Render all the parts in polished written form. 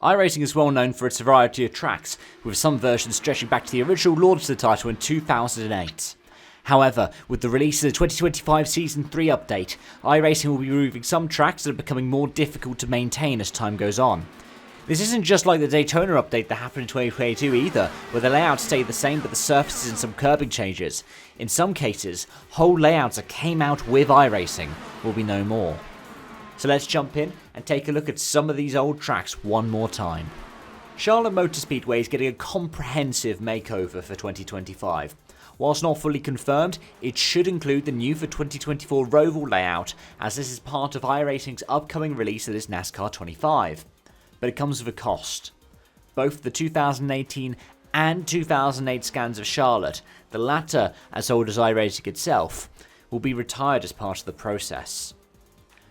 iRacing is well known for its variety of tracks, with some versions stretching back to the original launch of the title in 2008. However, with the release of the 2025 Season 3 update, iRacing will be removing some tracks that are becoming more difficult to maintain as time goes on. This isn't just like the Daytona update that happened in 2022 either, where the layouts stay the same but the surfaces and some curbing changes. In some cases, whole layouts that came out with iRacing will be no more. So let's jump in and take a look at some of these old tracks one more time. Charlotte Motor Speedway is getting a comprehensive makeover for 2025. Whilst not fully confirmed, it should include the new for 2024 Roval layout, as this is part of iRacing's upcoming release of this NASCAR 25. But it comes with a cost. Both the 2018 and 2008 scans of Charlotte, the latter as old as iRacing itself, will be retired as part of the process.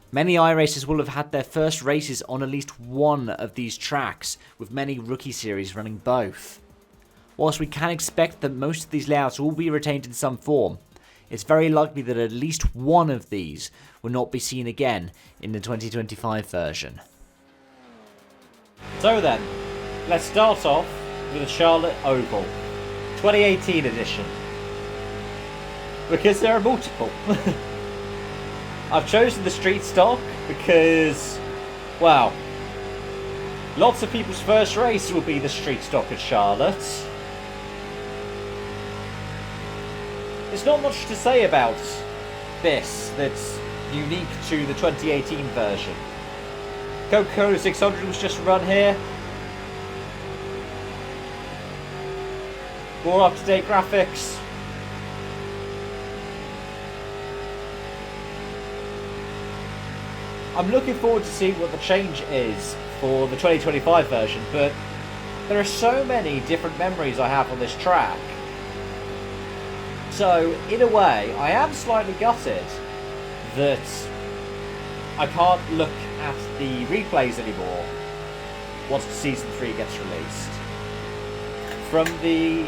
Many iRacers will have had their first races on at least one of these tracks, with many rookie series running both. Whilst we can expect that most of these layouts will be retained in some form, it's very likely that at least one of these will not be seen again in the 2025 version. So then, let's start off with the Charlotte Oval, 2018 edition, because there are multiple. I've chosen the street stock because, well, lots of people's first race will be the street stock at Charlotte. There's not much to say about this that's unique to the 2018 version. Coca-Cola 600 was just run here. More up-to-date graphics. I'm looking forward to seeing what the change is for the 2025 version, but there are so many different memories I have on this track. So, in a way, I am slightly gutted that I can't look at the replays anymore once Season 3 gets released. From the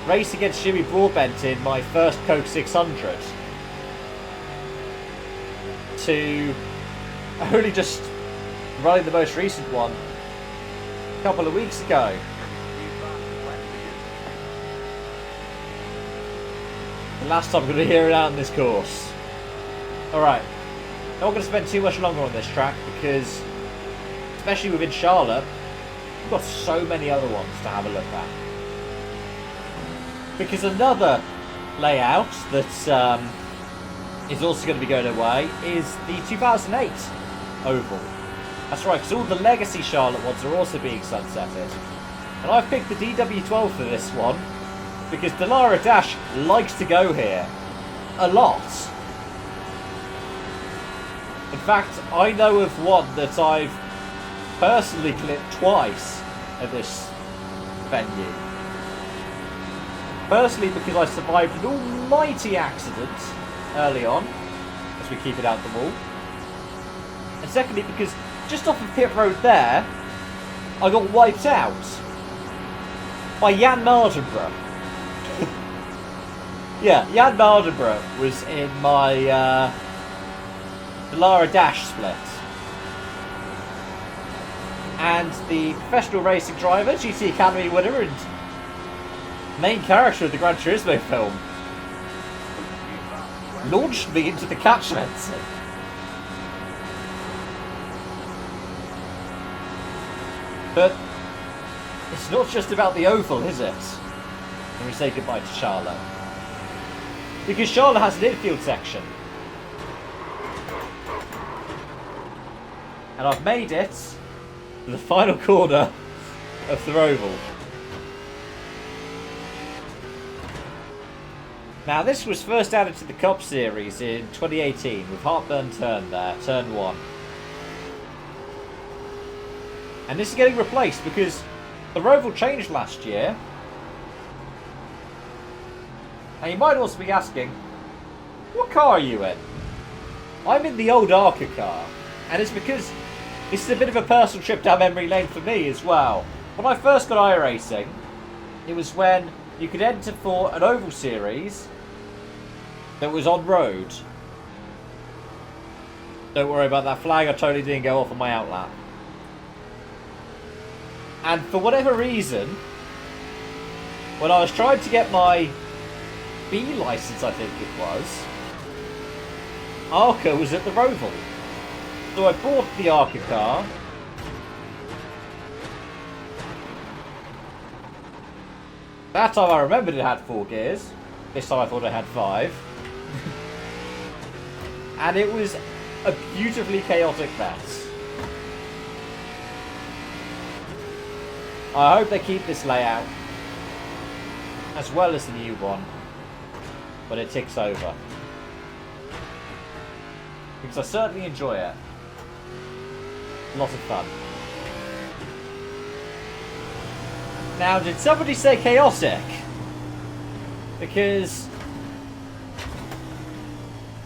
race against Jimmy Broadbent in my first Coke 600 to only just running the most recent one a couple of weeks ago. The last time I'm going to hear it out on this course. Alright, not going to spend too much longer on this track because, especially within Charlotte, we've got so many other ones to have a look at. Because another layout that is also going to be going away is the 2008 Oval. That's right, because all the legacy Charlotte ones are also being sunsetted. And I've picked the DW12 for this one because Delara Dash likes to go here a lot. In fact, I know of one that I've personally clipped twice at this venue. Firstly, because I survived an almighty accident early on, as we keep it out the wall. And secondly, because just off of pit road there, I got wiped out by Jan Mardenborough. Yeah, Jan Mardenborough was in my Delara Dash split. And the professional racing driver, GT Academy winner and main character of the Gran Turismo film, launched me into the catchment. But it's not just about the oval, is it? When we say goodbye to Charlotte. Because Charlotte has an infield section. And I've made it to the final corner of the Roval. Now this was first added to the Cup Series in 2018 with Heartburn Turn there, Turn 1. And this is getting replaced because the Roval changed last year. And you might also be asking, what car are you in? I'm in the old Arca car. And it's because this is a bit of a personal trip down memory lane for me as well. When I first got iRacing, it was when you could enter for an Oval Series that was on road. Don't worry about that flag, I totally didn't go off on my outlap. And for whatever reason, when I was trying to get my B license, I think it was, ARCA was at the Roval. So I bought the ARCA car. That time I remembered it had 4 gears. This time I thought it had 5. And it was a beautifully chaotic mess. I hope they keep this layout as well as the new one when it ticks over. Because I certainly enjoy it. Lots of fun. Now, did somebody say chaotic? Because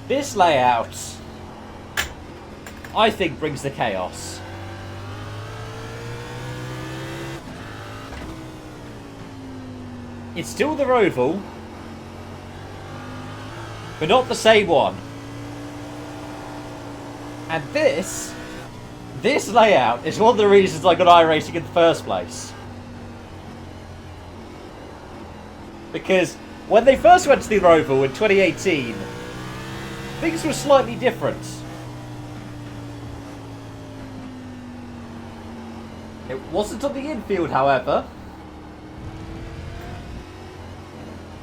this layout, I think, brings the chaos. It's still the Roval, but not the same one. And this layout is one of the reasons I got iRacing in the first place. Because when they first went to the Roval in 2018, things were slightly different. It wasn't on the infield, however.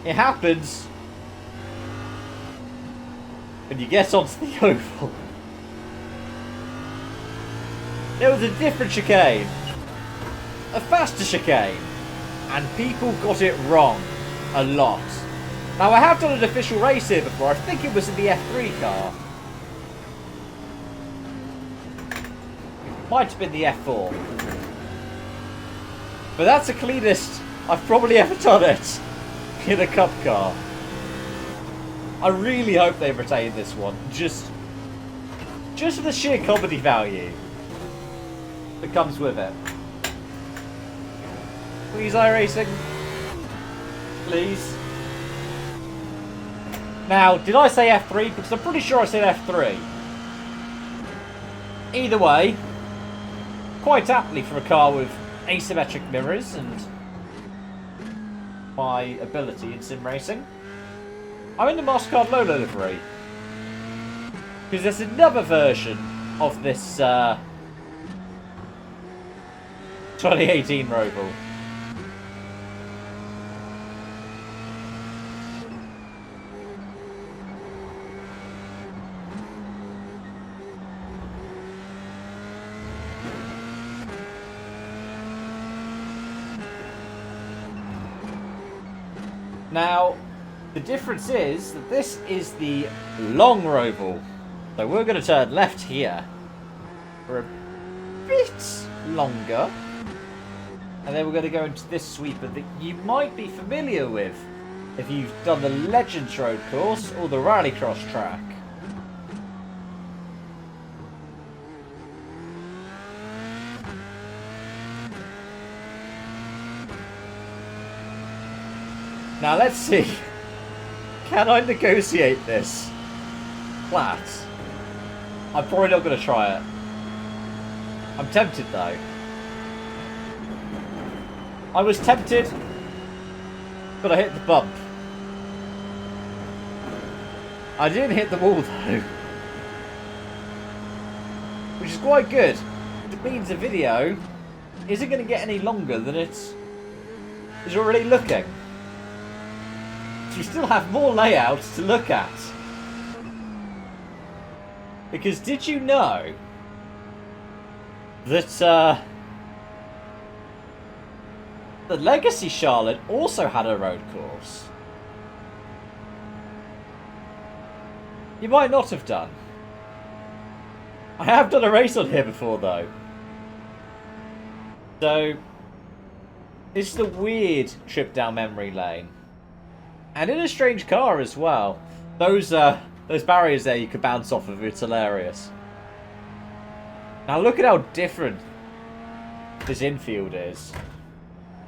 It happens when you get onto the oval. There was a different chicane, a faster chicane, and people got it wrong a lot. Now, I have done an official race here before. I think it was in the F3 car. Might have been the F4. But that's the cleanest I've probably ever done it in a cup car. I really hope they retain this one. Just for the sheer comedy value that comes with it. Please, iRacing. Please. Now, did I say F3? Because I'm pretty sure I said F3. Either way, quite aptly for a car with asymmetric mirrors and my ability in sim racing, I'm in the NASCAR Long livery. Because there's another version of this 2018 Roval. Now, the difference is that this is the long Roval. So we're going to turn left here for a bit longer. And then we're going to go into this sweeper that you might be familiar with if you've done the Legends Road course or the Rallycross track. Now let's see. Can I negotiate this flat? I'm probably not going to try it. I'm tempted though. I was tempted, but I hit the bump. I didn't hit the wall though. Which is quite good. It means the video isn't going to get any longer than it is already looking. So we still have more layouts to look at. Because did you know that the Legacy Charlotte also had a road course? You might not have done. I have done a race on here before though. So it's the weird trip down memory lane. And in a strange car as well. Those barriers there you could bounce off of, it's hilarious. Now look at how different this infield is.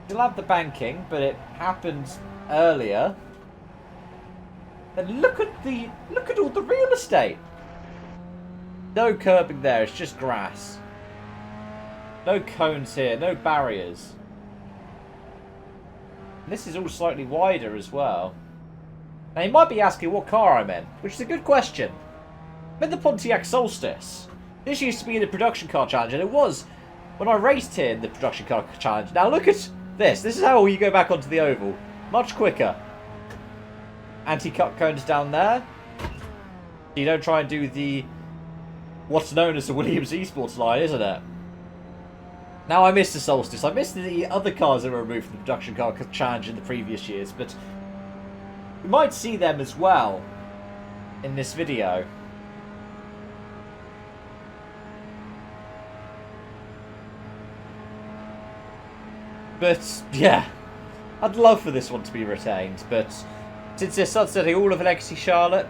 You'll have the banking, but it happened earlier. And look at all the real estate. No curbing there, it's just grass. No cones here, no barriers. And this is all slightly wider as well. Now you might be asking what car I'm in, which is a good question. I'm in the Pontiac Solstice. This used to be in the Production Car Challenge, and it was when I raced here in the Production Car Challenge. Now look at this. This is how you go back onto the oval. Much quicker. Anti-cut cones down there. You don't try and do the what's known as the Williams Esports line, isn't it? Now I miss the Solstice. I miss the other cars that were removed from the Production Car Challenge in the previous years, but we might see them as well in this video. But yeah, I'd love for this one to be retained, but since they're sunsetting all of Legacy Charlotte,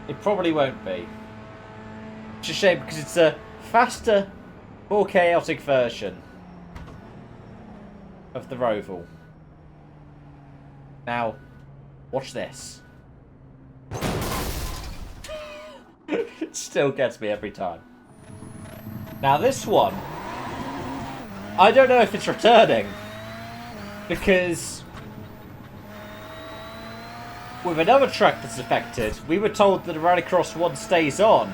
it probably won't be. It's a shame because it's a faster, more chaotic version of the Roval. Now, watch this. It still gets me every time. Now this one, I don't know if it's returning, because with another track that's affected, we were told that the Rallycross one stays on.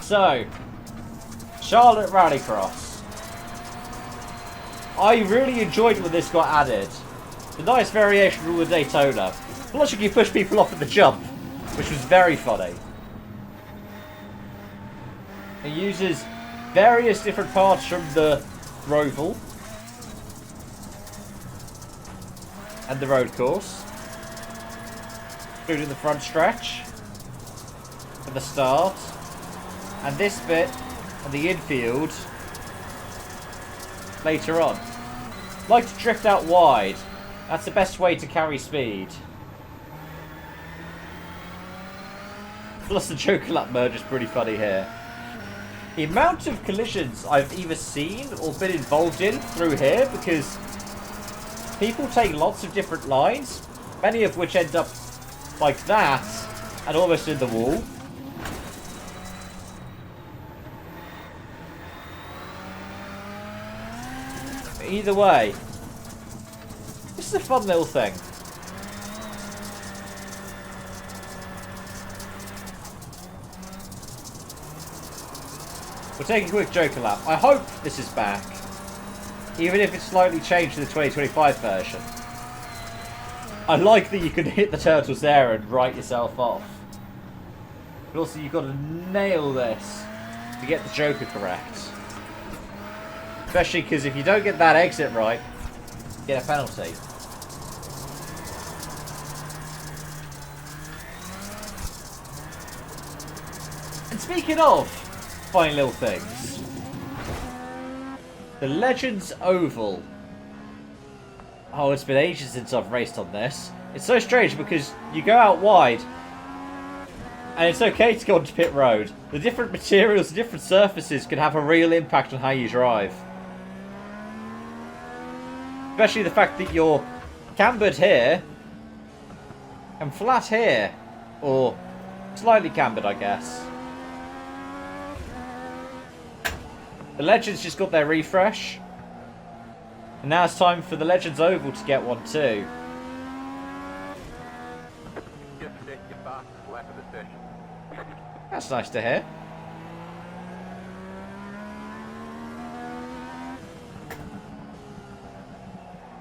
So, Charlotte Rallycross. I really enjoyed when this got added. The nice variation rule of Daytona. Plus you can push people off at the jump, which was very funny. It uses various different parts from the Roval and the road course, including the front stretch for the start, and this bit and the infield later on. Like to drift out wide. That's the best way to carry speed. Plus the Joker Lap merge is pretty funny here. The amount of collisions I've either seen or been involved in through here, because people take lots of different lines, many of which end up like that and almost in the wall. Either way, this is a fun little thing. We'll take a quick Joker lap. I hope this is back, even if it's slightly changed to the 2025 version. I like that you can hit the turtles there and write yourself off. But also you've got to nail this to get the Joker correct. Especially because if you don't get that exit right, you get a penalty. And speaking of funny little things, the Legends Oval. Oh, it's been ages since I've raced on this. It's so strange because you go out wide and it's okay to go onto pit road. The different materials, the different surfaces can have a real impact on how you drive. Especially the fact that you're cambered here and flat here. Or slightly cambered, I guess. The Legends just got their refresh. And now it's time for the Legends Oval to get one too. That's nice to hear.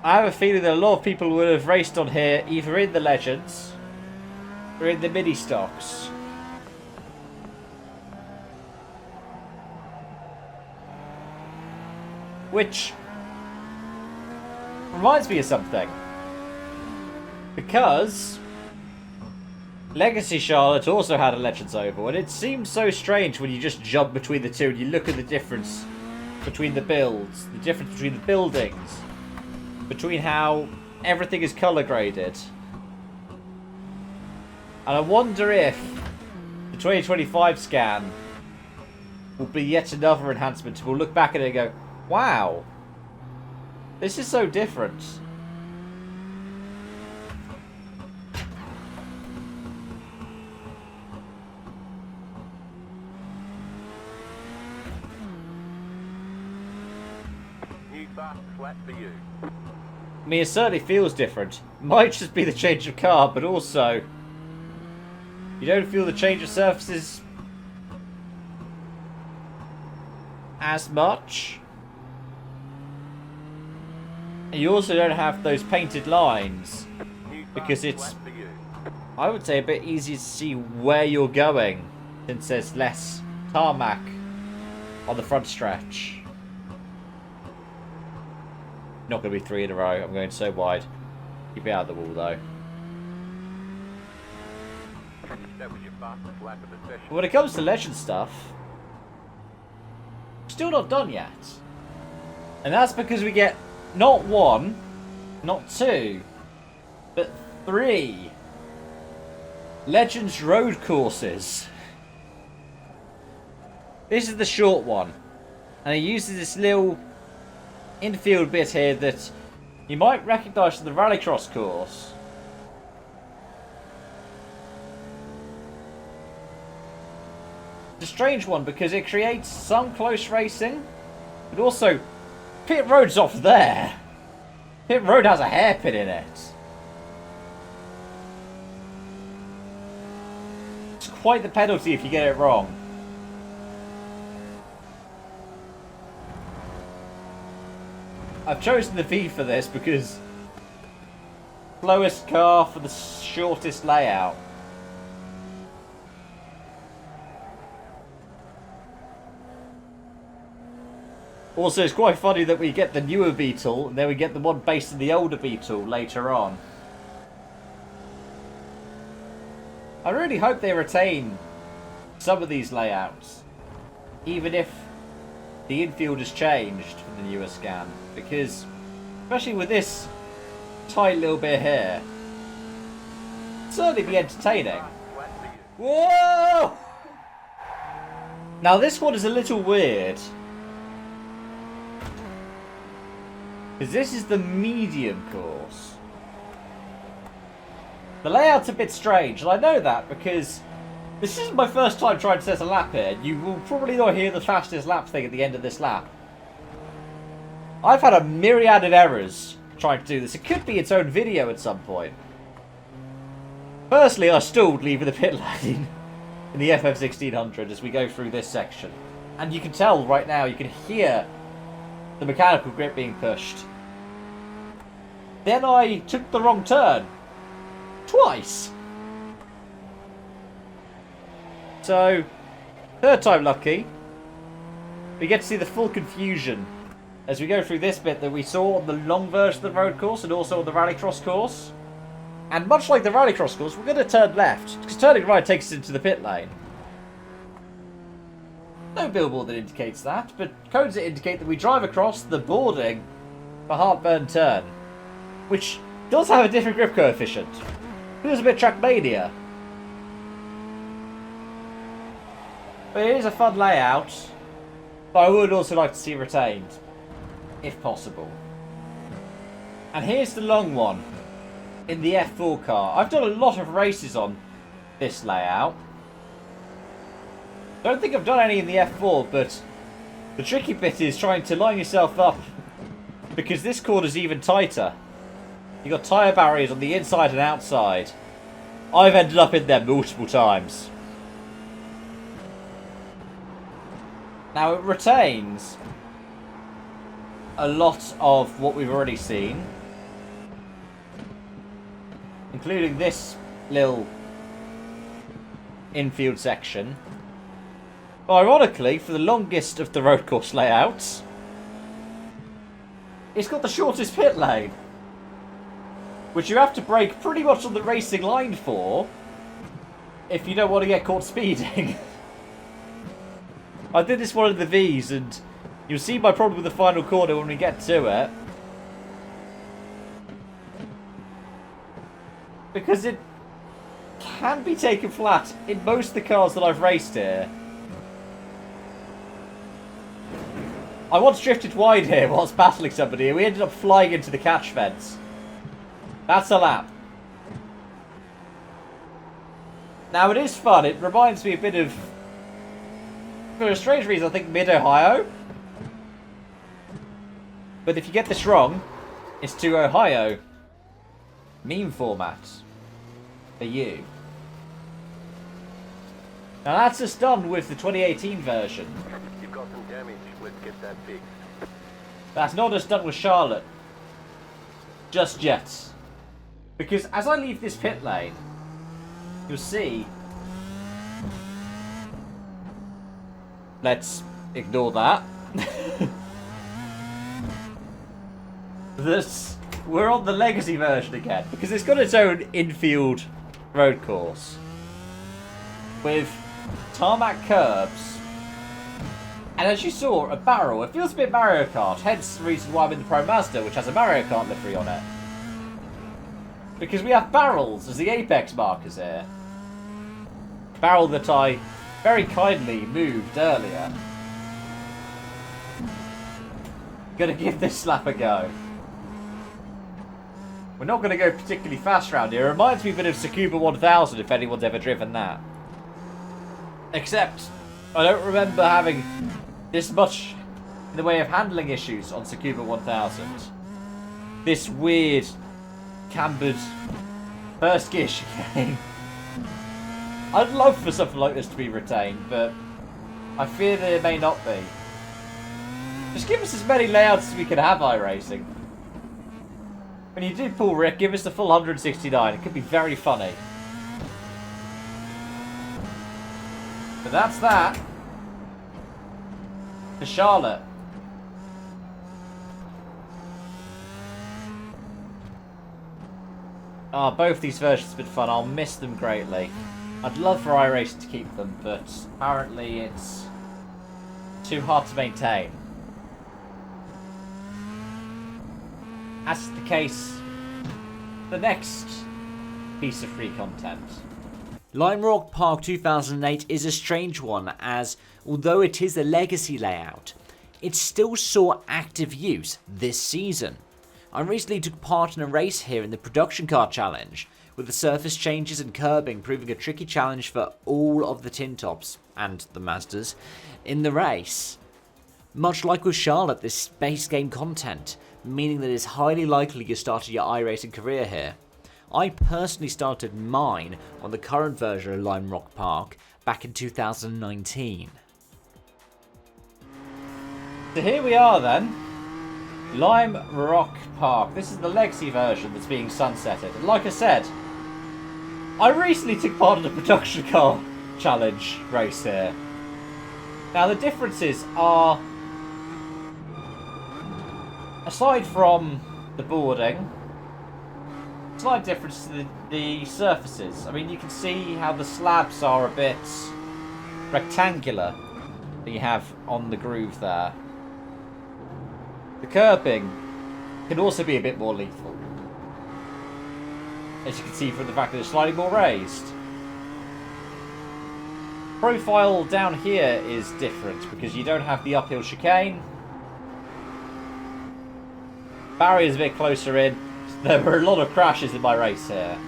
I have a feeling that a lot of people would have raced on here either in the Legends or in the mini stocks. Which reminds me of something. Because Legacy Charlotte also had a Legends Oval, and it seems so strange when you just jump between the two and you look at the difference between the builds, the difference between the buildings, between how everything is colour graded. And I wonder if the 2025 scan will be yet another enhancement. We'll look back at it and go, wow, this is so different. fast flat for you. I mean, it certainly feels different. Might just be the change of car, but also you don't feel the change of surfaces as much. And you also don't have those painted lines because it's, I would say, a bit easier to see where you're going since there's less tarmac on the front stretch. Not going to be 3 in a row. I'm going so wide. Keep it out of the wall, though. That was your fastest lap of the session. But when it comes to legend stuff, still not done yet. And that's because we get not 1, not 2, but 3 Legends road courses. This is the short one. And it uses this little infield bit here that you might recognise from the Rallycross course. It's a strange one because it creates some close racing, but also pit road's off there. Pit road has a hairpin in it. It's quite the penalty if you get it wrong. I've chosen the V for this because slowest car for the shortest layout. Also, it's quite funny that we get the newer Beetle and then we get the one based on the older Beetle later on. I really hope they retain some of these layouts, even if the infield has changed for the newer scan, because especially with this tight little bit here, it'll certainly be entertaining. Whoa! Now this one is a little weird, because this is the medium course. The layout's a bit strange, and I know that because this isn't my first time trying to set a lap here. You will probably not hear the fastest lap thing at the end of this lap. I've had a myriad of errors trying to do this. It could be its own video at some point. Firstly, I stalled leaving the pit lane in the FF1600 as we go through this section. And you can tell right now, you can hear the mechanical grip being pushed. Then I took the wrong turn. Twice. So, third time lucky. We get to see the full confusion as we go through this bit that we saw on the long version of the road course and also on the Rallycross course. And much like the Rallycross course, we're going to turn left, because turning right takes us into the pit lane. No billboard that indicates that, but codes that indicate that we drive across the boarding for Heartburn Turn, which does have a different grip coefficient. Feels a bit Trackmania. But it is a fun layout, but I would also like to see retained, if possible. And here's the long one, in the F4 car. I've done a lot of races on this layout. Don't think I've done any in the F4, but the tricky bit is trying to line yourself up, because this corner's even tighter. You've got tyre barriers on the inside and outside. I've ended up in there multiple times. Now it retains a lot of what we've already seen, including this little infield section. But ironically, for the longest of the road course layouts, it's got the shortest pit lane, which you have to brake pretty much on the racing line for if you don't want to get caught speeding. I did this one of the V's, and you'll see my problem with the final corner when we get to it. Because it can be taken flat in most of the cars that I've raced here. I once drifted wide here whilst battling somebody, and we ended up flying into the catch fence. That's a lap. Now it is fun. It reminds me a bit of, for a strange reason, I think Mid-Ohio. But if you get this wrong, it's to Ohio. Meme format. For you. Now that's just done with the 2018 version. You've got some damage. Let's get that fixed. That's not just done with Charlotte. Just yet. Because as I leave this pit lane, you'll see... Let's ignore that. We're on the legacy version again. Because it's got its own infield road course. With tarmac curbs. And as you saw, a barrel. It feels a bit Mario Kart. Hence the reason why I'm in the Pro Mazda, which has a Mario Kart livery on it. Because we have barrels as the apex markers here. Barrel that I very kindly moved earlier. Gonna give this lap a go. We're not gonna go particularly fast around here. It reminds me a bit of Tsukuba 1000 if anyone's ever driven that. Except, I don't remember having this much in the way of handling issues on Tsukuba 1000. This weird, cambered, first gear chicane. I'd love for something like this to be retained, but I fear that it may not be. Just give us as many layouts as we can have, iRacing. When you do pull Rick, give us the full 169. It could be very funny. But that's that. For Charlotte. Oh, both these versions have been fun. I'll miss them greatly. I'd love for iRacing to keep them, but apparently it's too hard to maintain. As is the case, the next piece of free content. Lime Rock Park 2008 is a strange one, as although it is a legacy layout, it still saw active use this season. I recently took part in a race here in the Production Car Challenge, with the surface changes and curbing proving a tricky challenge for all of the tin tops, and the Mazdas, in the race. Much like with Charlotte, this base game content, meaning that it's highly likely you started your iRacing career here. I personally started mine on the current version of Lime Rock Park back in 2019. So here we are then. Lime Rock Park. This is the legacy version that's being sunsetted. And like I said, I recently took part in a Production Car Challenge race here. Now the differences are, aside from the boarding, slight difference to the surfaces. I mean, you can see how the slabs are a bit rectangular that you have on the groove there. The curbing can also be a bit more lethal, as you can see from the fact that it's slightly more raised. Profile down here is different because you don't have the uphill chicane. Barrier's a bit closer in. There were a lot of crashes in my race here.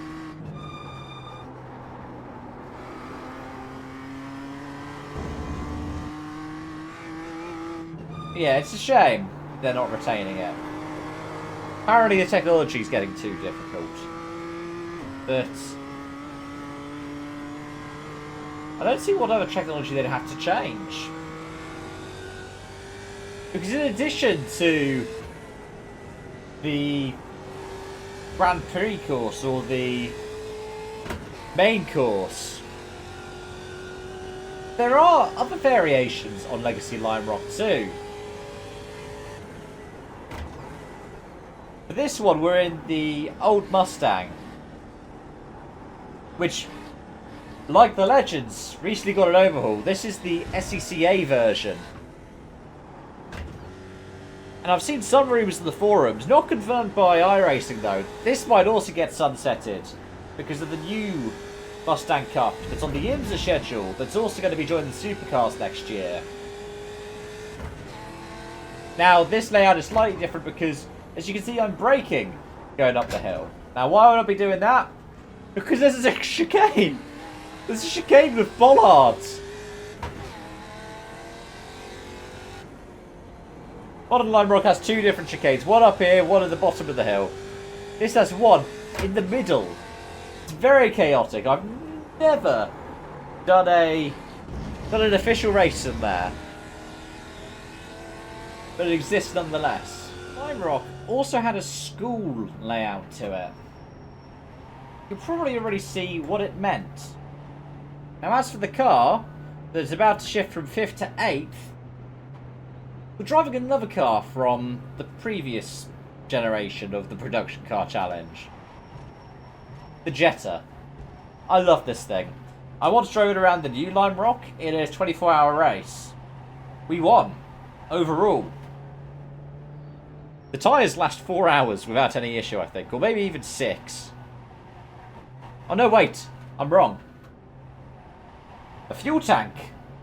Yeah, it's a shame they're not retaining it. Apparently the technology is getting too difficult. But I don't see what other technology they'd have to change. Because in addition to the Grand Prix course or the main course, there are other variations on Legacy Lime Rock too. For this one, we're in the old Mustang, which, like the Legends, recently got an overhaul. This is the SECA version. And I've seen some rumours in the forums, not confirmed by iRacing though. This might also get sunsetted because of the new Mustang Cup that's on the IMSA schedule that's also going to be joining the Supercars next year. Now, this layout is slightly different because, as you can see, I'm braking going up the hill. Now, why would I be doing that? Because this is a chicane. There's a chicane with bollards. Modern Lime Rock has two different chicanes. One up here, one at the bottom of the hill. This has one in the middle. It's very chaotic. I've never done an official race in there. But it exists nonetheless. Lime Rock also had a school layout to it. You can probably already see what it meant. Now as for the car that's about to shift from 5th to 8th, we're driving another car from the previous generation of the production car challenge. The Jetta. I love this thing. I once drove it around the new Lime Rock in a 24-hour race. We won. Overall. The tyres last 4 hours without any issue, I think. Or maybe even 6. Oh no, wait. I'm wrong. A fuel tank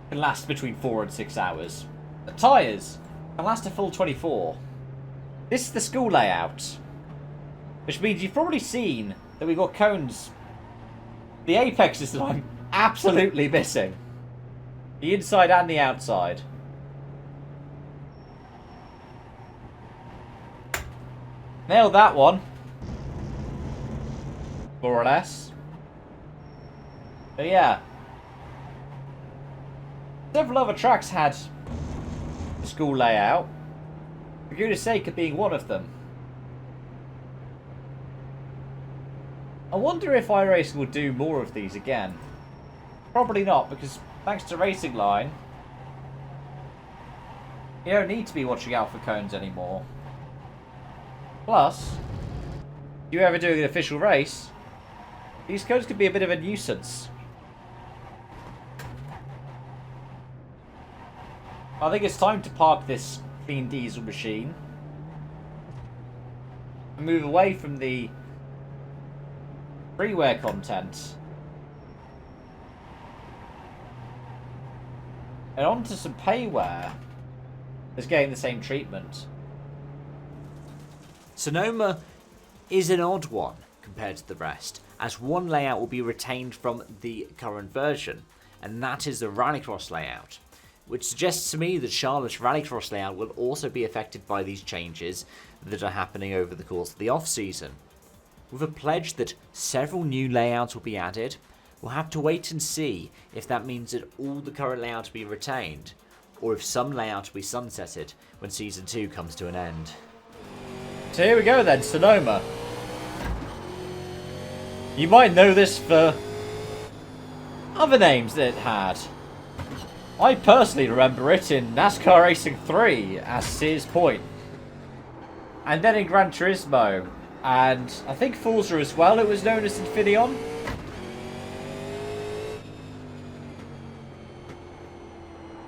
can last between 4 and 6 hours. The tyres can last a full 24. This is the school layout. Which means you've probably seen that we've got cones. The apexes that I'm absolutely missing. The inside and the outside. Nailed that one. More or less. But yeah. Several other tracks had the school layout. For goodness sake of being one of them. I wonder if iRacing will do more of these again. Probably not, because thanks to Racing Line, you don't need to be watching out for cones anymore. Plus, if you ever do an official race, these cones could be a bit of a nuisance. I think it's time to park this clean diesel machine and move away from the freeware content and onto some payware that's getting the same treatment. Sonoma is an odd one compared to the rest, as one layout will be retained from the current version, and that is the Rallycross layout, which suggests to me that Charlotte's Rallycross layout will also be affected by these changes that are happening over the course of the off-season. With a pledge that several new layouts will be added, we'll have to wait and see if that means that all the current layouts will be retained, or if some layouts will be sunsetted when Season 2 comes to an end. So here we go then, Sonoma. You might know this for other names that it had. I personally remember it in NASCAR Racing 3 as Sears Point. And then in Gran Turismo. And I think Forza as well, it was known as Infield.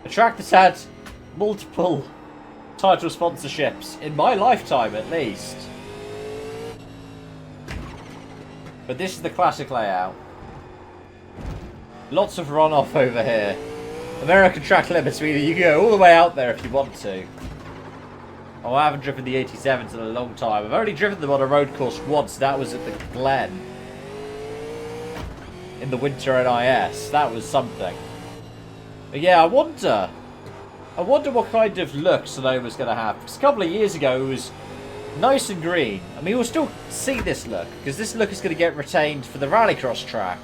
A track that's had multiple title sponsorships in my lifetime at least. But this is the classic layout. Lots of runoff over here. American track limits mean you can go all the way out there if you want to. Oh, I haven't driven the 87s in a long time. I've only driven them on a road course once. That was at the Glen. In the winter NIS. That was something. But yeah, I wonder what kind of look Sonoma's going to have. Because a couple of years ago it was nice and green. I mean, we'll still see this look. Because this look is going to get retained for the Rallycross track.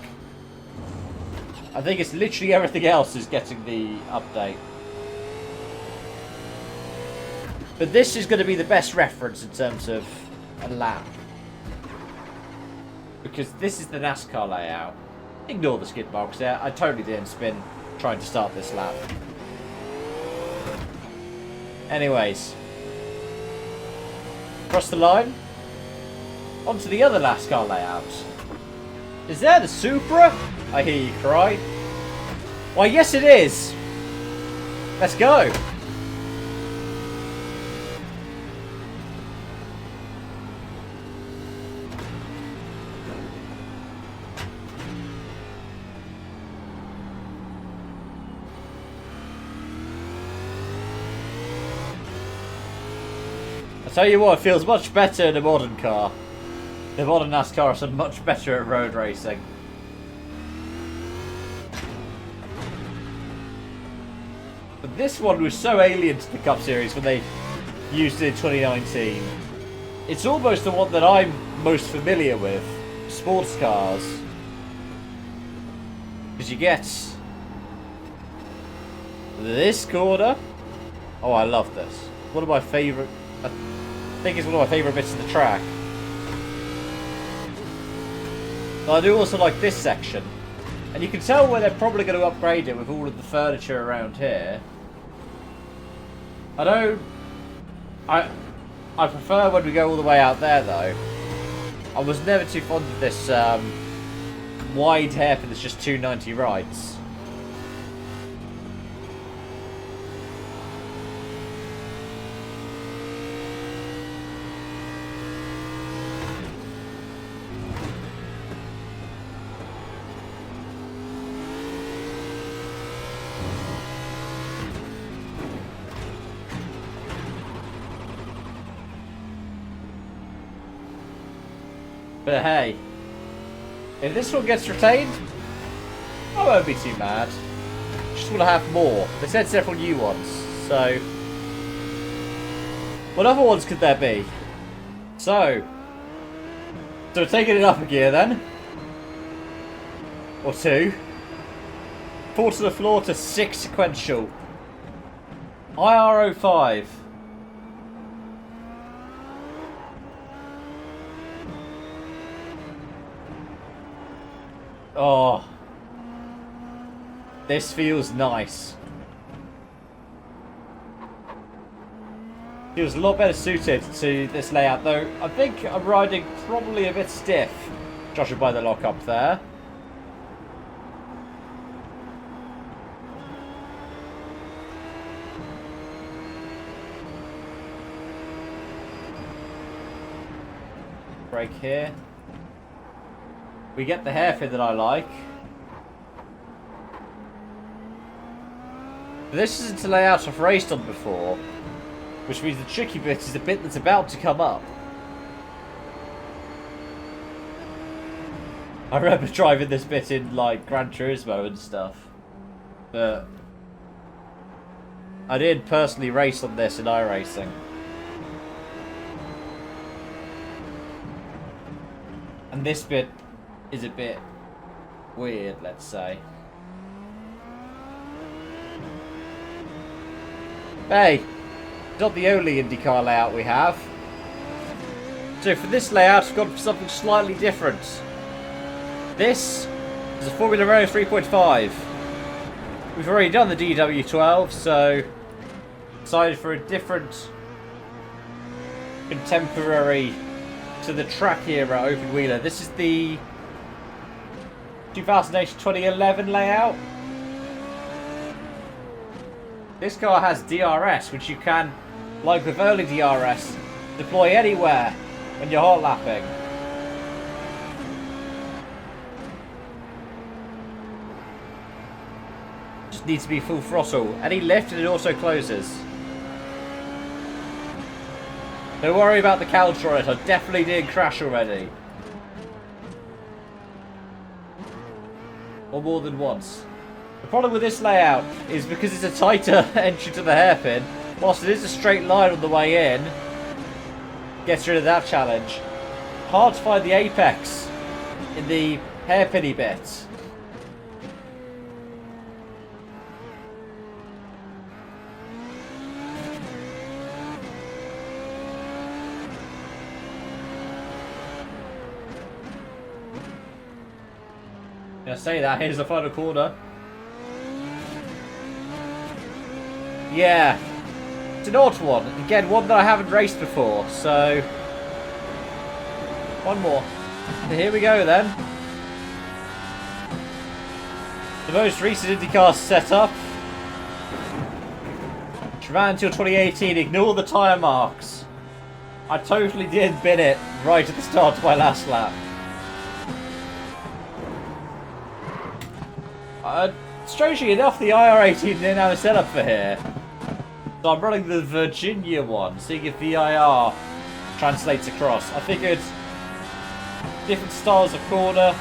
I think it's literally everything else is getting the update. But this is going to be the best reference in terms of a lap. Because this is the NASCAR layout. Ignore the skid marks there. I totally didn't spin trying to start this lap. Anyways. Across the line. Onto the other NASCAR layout. Is there the Supra? I hear you cry. Why, yes it is. Let's go. I tell you what, it feels much better in a modern car. The modern NASCAR are much better at road racing. But this one was so alien to the Cup Series when they used in 2019. It's almost the one that I'm most familiar with, sports cars. Because you get this corner. Oh, I love this. One of my favourite, I think it's one of my favourite bits of the track. But I do also like this section. And you can tell where they're probably going to upgrade it with all of the furniture around here. I prefer when we go all the way out there though. I was never too fond of this wide hairpin that's just 290 rights. But hey, if this one gets retained, I won't be too mad. Just want to have more. They said several new ones, so what other ones could there be? So we're taking it up a gear then, or two. 4 to the floor to 6 sequential. IR05. Oh, this feels nice. Feels a lot better suited to this layout, though I think I'm riding probably a bit stiff, judging by the lock up there. Brake here. We get the hairpin that I like. But this isn't a layout I've raced on before, which means the tricky bit is the bit that's about to come up. I remember driving this bit in like Gran Turismo and stuff, but I did personally race on this in iRacing. And this bit is a bit weird, let's say. Hey, it's not the only IndyCar layout we have. So for this layout, I've gone for something slightly different. This is a Formula Renault 3.5. We've already done the DW12, so decided for a different contemporary to the track era open wheeler. This is the 2008-2011 layout. This car has DRS, which you can, like with early DRS, deploy anywhere when you're hot lapping. Just needs to be full throttle. Any lift and it also closes. Don't worry about the counter on it, I definitely didn't crash already. Or more than once. The problem with this layout is because it's a tighter entry to the hairpin, whilst it is a straight line on the way in, gets rid of that challenge. Hard to find the apex in the hairpinny bit. I say that, here's the final corner. Yeah, it's an odd one. Again, one that I haven't raced before, so one more. So here we go then. The most recent IndyCar setup. Which ran until 2018. Ignore the tyre marks. I totally did bin it right at the start of my last lap. Strangely enough, the IR18 didn't have a setup for here. So I'm running the Virginia one, seeing if VIR translates across. I figured different styles of corner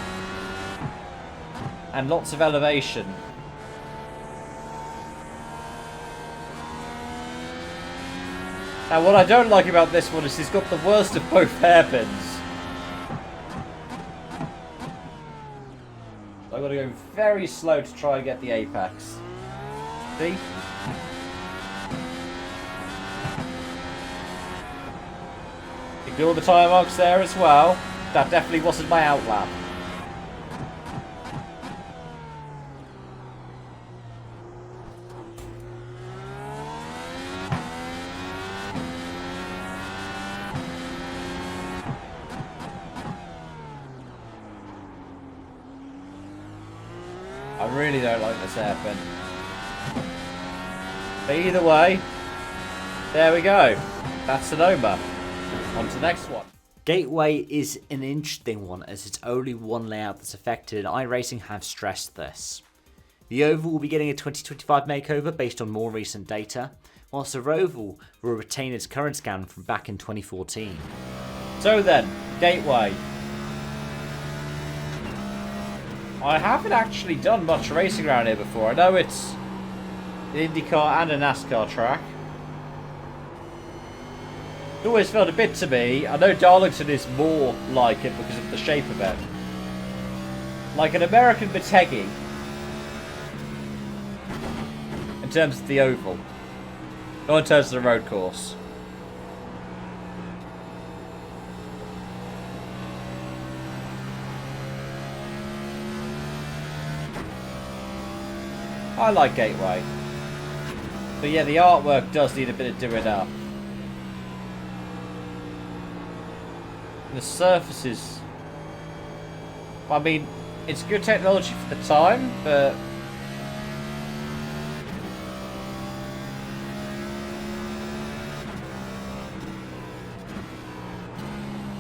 and lots of elevation. And what I don't like about this one is he's got the worst of both hairpins. So I've got to go very slow to try and get the apex. See? Ignore the tyre marks there as well. That definitely wasn't my outlap. I really don't like this hairpin. But either way, there we go. That's Sonoma. On to the next one. Gateway is an interesting one as it's only one layout that's affected, and iRacing have stressed this. The Oval will be getting a 2025 makeover based on more recent data, whilst the Roval will retain its current scan from back in 2014. So then, Gateway. I haven't actually done much racing around here before. I know it's an INDYCAR and a NASCAR track. It always felt a bit to me. I know Darlington is more like it because of the shape of it. Like an American Motegi. In terms of the oval. Not in terms of the road course. I like Gateway. But yeah, the artwork does need a bit of doing up. The surfaces, I mean, it's good technology for the time, but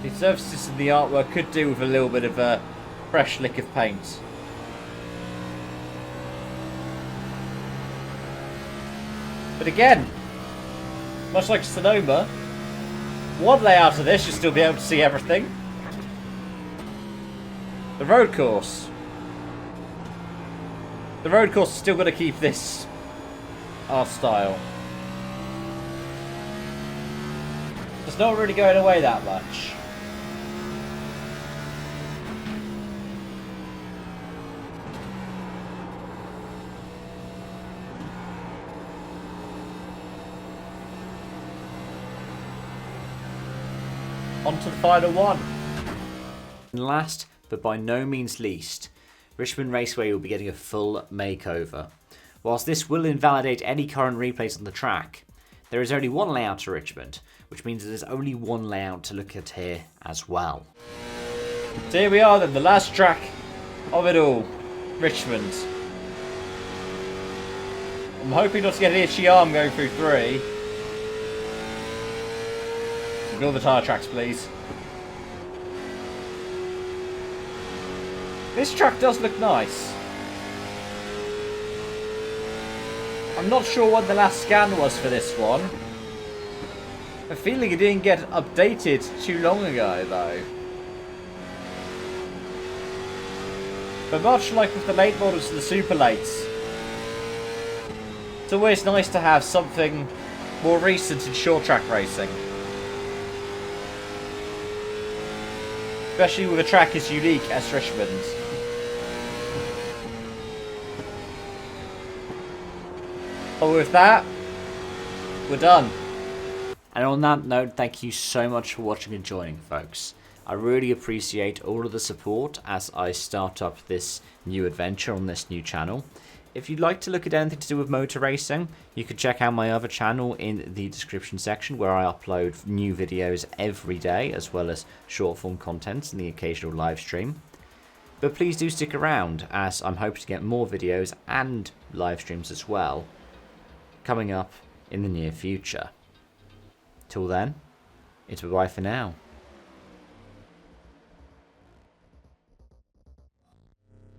the surfaces and the artwork could do with a little bit of a fresh lick of paint. But again, much like Sonoma, one layout of this, you'll still be able to see everything. The road course. The road course is still going to keep this art style. It's not really going away that much. On to the final one. And last, but by no means least, Richmond Raceway will be getting a full makeover. Whilst this will invalidate any current replays on the track, there is only one layout to Richmond, which means there's only one layout to look at here as well. So here we are then, the last track of it all, Richmond. I'm hoping not to get an itchy arm going through 3. Ignore the tyre tracks, please. This track does look nice. I'm not sure what the last scan was for this one. I'm feeling it didn't get updated too long ago, though. But much like with the late models and the super lates, it's always nice to have something more recent in short track racing. Especially with a track as unique as Richmond. But with that, we're done. And on that note, thank you so much for watching and joining, folks. I really appreciate all of the support as I start up this new adventure on this new channel. If you'd like to look at anything to do with motor racing, you can check out my other channel in the description section where I upload new videos every day as well as short form content and the occasional live stream. But please do stick around as I'm hoping to get more videos and live streams as well coming up in the near future. Till then, it's bye-bye for now.